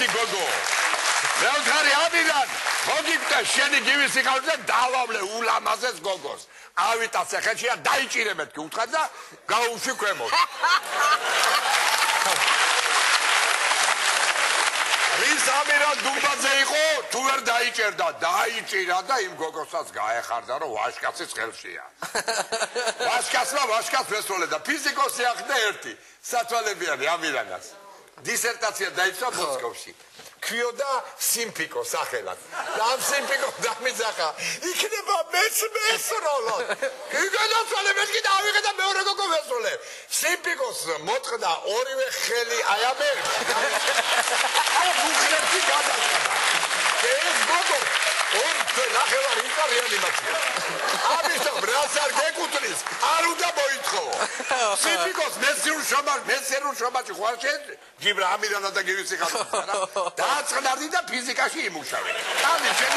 ერთი გოგო. მეოთხარი ამიდან მოგიკვდა შენი გივის სიხარულზე დავავლე ულამაზეს გოგოს. ავიტა ცეხეთშია დაიჭირე მეთქი უთხრა და გაუშვი ქვემოთ. რის ამირან დუმბაძე იყო თუ ვერ დაიჭერდა დაიჭირა და იმ გოგოსაც გაეხარდა რომ ვაშკაცის ხელშია. ვაშკაცმა ვაშკაც ვესწავლე და ფიზიკოსი ახდა ერთი სათვალებიანი ამირანას. დისერტაცია დაიცვა მოსკოვში. ქვიოდა სიმფიკო სახელად. და ამ სიმფიკო დამიძახა. იქნება მეც მესროლოდ. იგენაცვალე მეთქი და ავიღე და მეორე გოგო ვესწავლე. სიმფიკოს მოწყდა ორივე ხელი აი ამერიკა. აი მუხრებში გადაჭდა. ეს გოგო ორ ნახევარ იყო რეანიმაცია. ამიტომ რას არ გეკუთვნის, არ უნდა მოითხოვო. სიმფიკოს მესერულ შრომაში ხარ ჯიბრა ამირანა და გივისი ხარ. დააწყნარდი და ფიზიკაში იმუშავე. კანი შენ